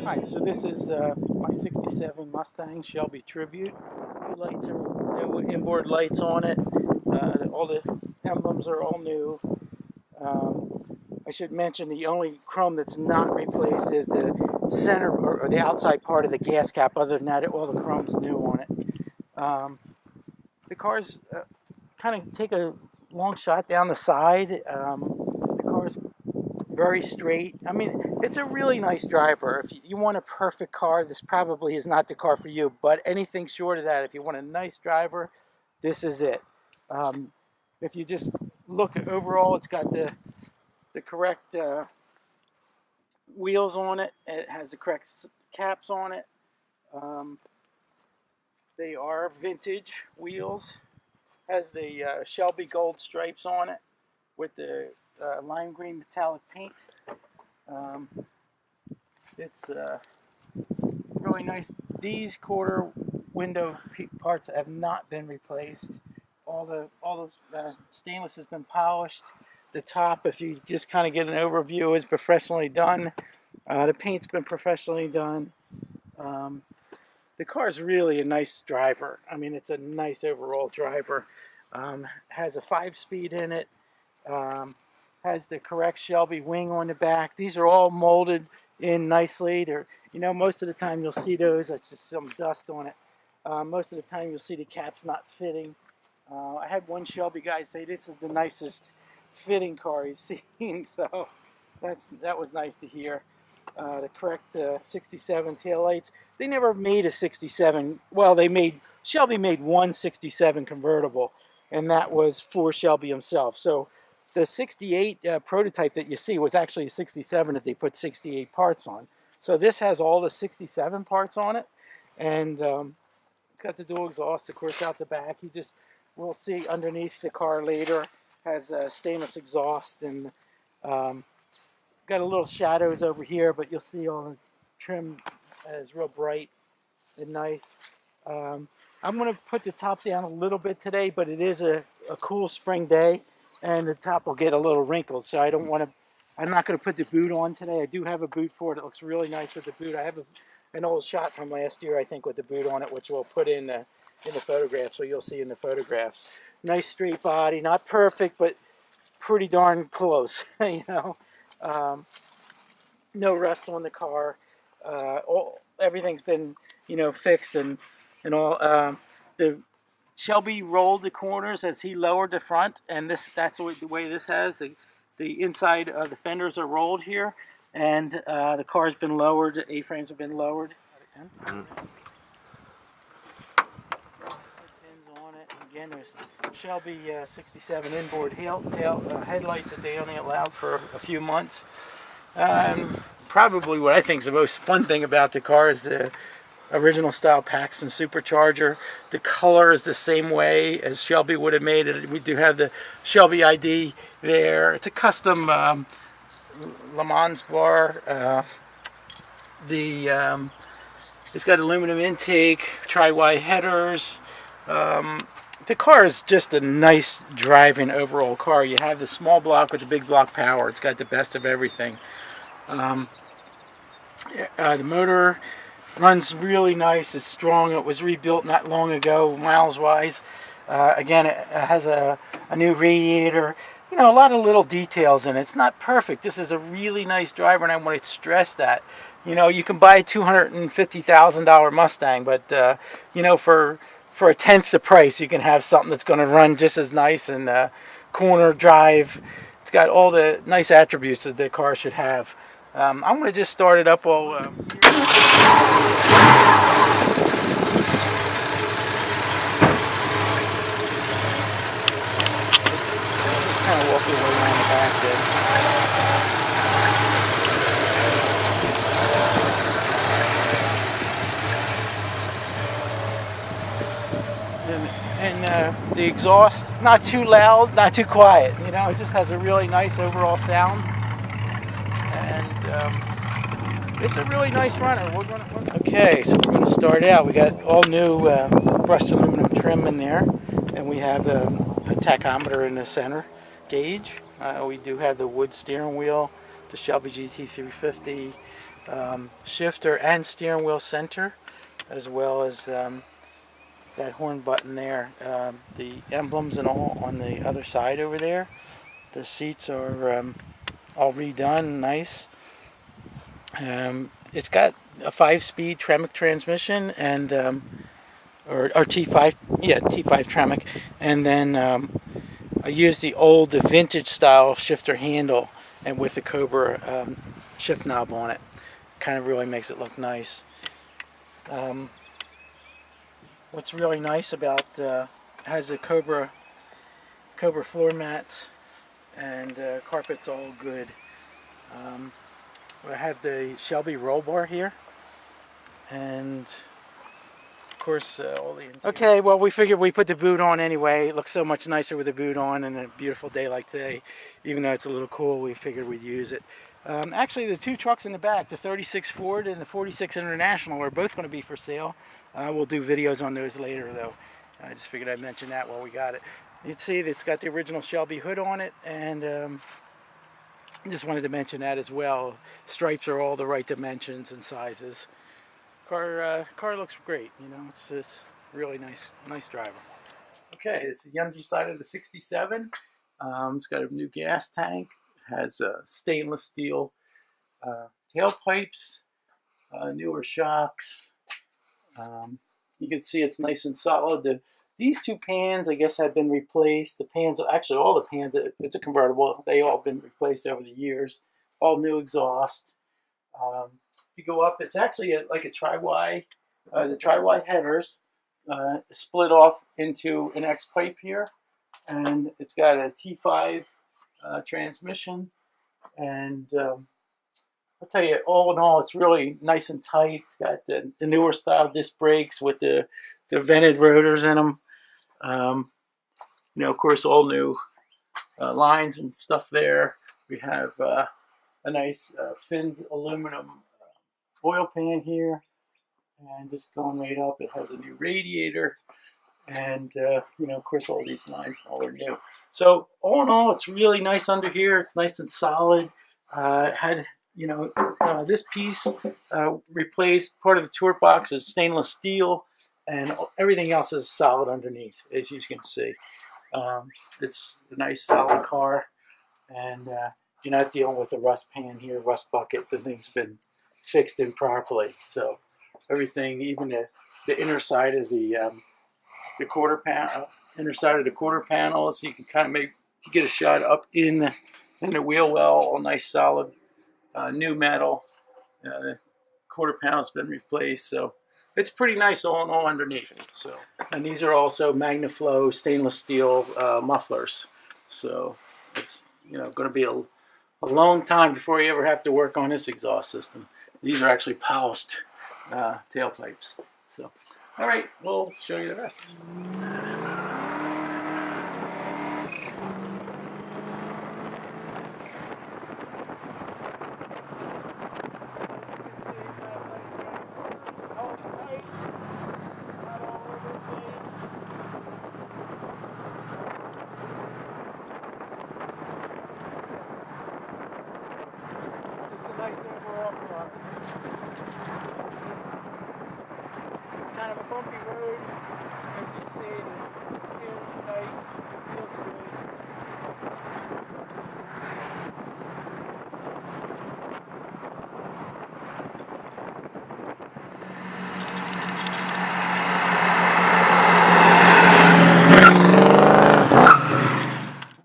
Hi, so this is my 67 Mustang Shelby Tribute. The lights are new, inboard lights on it. All the emblems are all new. I should mention the only chrome that's not replaced is the center or the outside part of the gas cap. Other than that, all the chrome's new on it. The car's kind of take a long shot down the side. The car's very straight. I mean, it's a really nice driver. If you want a perfect car, this probably is not the car for you. But anything short of that, if you want a nice driver, this is it. If you just look overall, it's got the correct wheels on it. It has the correct caps on it. They are vintage wheels. Has the Shelby gold stripes on it with the lime green metallic paint. It's really nice. These quarter window parts have not been replaced. All the stainless has been polished. The top, if you just kind of get an overview, is professionally done. The paint's been professionally done. The car is really a nice driver. I mean, it's a nice overall driver. Has a 5-speed in it. Has the correct Shelby wing on the back. These are all molded in nicely. They're, most of the time you'll see those. That's just some dust on it. Most of the time you'll see the caps not fitting. I had one Shelby guy say this is the nicest fitting car he's seen. So that was nice to hear. The correct 67 taillights. They never made a 67. Well, Shelby made one 67 convertible, and that was for Shelby himself. So the 68 prototype that you see was actually a 67 if they put 68 parts on. So this has all the 67 parts on it, and it's got the dual exhaust, of course, out the back. We'll see underneath the car later. Has stainless exhaust, and got a little shadows over here, but you'll see all the trim is real bright and nice. I'm going to put the top down a little bit today, but it is a cool spring day, and the top will get a little wrinkled, so I'm not going to put the boot on today. I do have a boot for it. It looks really nice with the boot. I have an old shot from last year, I think, with the boot on it, which we'll put in the photograph, so you'll see in the photographs. Nice straight body, not perfect, but pretty darn close, no rust on the car. Everything's been, fixed and all. The Shelby rolled the corners as he lowered the front, and that's the way this has. The inside of the fenders are rolled here, and the car's been lowered. The A-frames have been lowered. Again, there's Shelby 67 inboard headlights that they only allowed for a few months. Probably what I think is the most fun thing about the car is the original style Paxton supercharger. The color is the same way as Shelby would have made it. We do have the Shelby ID there. It's a custom Le Mans bar. It's got aluminum intake, tri-Y headers. The car is just a nice driving overall car. You have the small block with the big block power. It's got the best of everything. The motor runs really nice. It's strong. It was rebuilt not long ago, miles-wise. Again, it has a new radiator. A lot of little details in it. It's not perfect. This is a really nice driver, and I want to stress that. You can buy a $250,000 Mustang, but, for a tenth the price, you can have something that's going to run just as nice and corner drive. It's got all the nice attributes that the car should have. I'm going to just start it up while... just kind of walk your way around the back there. And the exhaust, not too loud, not too quiet. It just has a really nice overall sound, and it's a really nice runner. Okay, so we're going to start out. We got all new brushed aluminum trim in there, and we have a tachometer in the center gauge. We do have the wood steering wheel, the Shelby GT350. shifter and steering wheel center, as well as that horn button there. The emblems and all on the other side over there. The seats are all redone, nice. It's got a 5-speed Tremec transmission and or T5, yeah, T5 Tremec, and then I used the vintage style shifter handle and with the Cobra shift knob on it. Kind of really makes it look nice. What's really nice about has the Cobra floor mats and carpet's all good. I have the Shelby roll bar here, and of course all the interior. Okay, well, we figured we put the boot on anyway. It looks so much nicer with the boot on and a beautiful day like today. Even though it's a little cool, we figured we'd use it. Actually, the two trucks in the back, the 36 Ford and the 46 International, are both going to be for sale. We'll do videos on those later, though. I just figured I'd mention that while we got it. You can see it's got the original Shelby hood on it, and just wanted to mention that as well. Stripes are all the right dimensions and sizes. Car looks great. You know, it's really nice driver. Okay, it's the Hyundai side of the 67. It's got a new gas tank. Has stainless steel tailpipes, newer shocks. You can see it's nice and solid. These two pans, I guess, have been replaced. The pans, actually all the pans, it's a convertible, they all been replaced over the years. All new exhaust. If you go up, it's actually like a tri-Y. The tri-Y headers split off into an X pipe here. And it's got a T5 transmission. And I'll tell you, all in all, it's really nice and tight. It's got the newer style disc brakes with the vented rotors in them. You know, of course, all new lines and stuff there. We have a nice finned aluminum oil pan here, and just going right up, it has a new radiator, and you know, of course, all these lines all are new. So all in all, it's really nice under here. It's nice and solid. Had, you know, this piece replaced. Part of the tour box is stainless steel, and everything else is solid underneath, as you can see. It's a nice solid car, and you're not dealing with a rust pan here, rust bucket. The thing's been fixed in properly. So everything, even the inner side of the quarter panel, panels, you can kind of get a shot up in the wheel well. All nice solid new metal. The quarter panel's been replaced, so it's pretty nice all in all underneath. So, and these are also MagnaFlow stainless steel mufflers. So it's, you know, going to be a long time before you ever have to work on this exhaust system. These are actually polished tailpipes. So, all right, we'll show you the rest. Nice overall car. It's kind of a bumpy road. As you see, the steering's tight, feels good.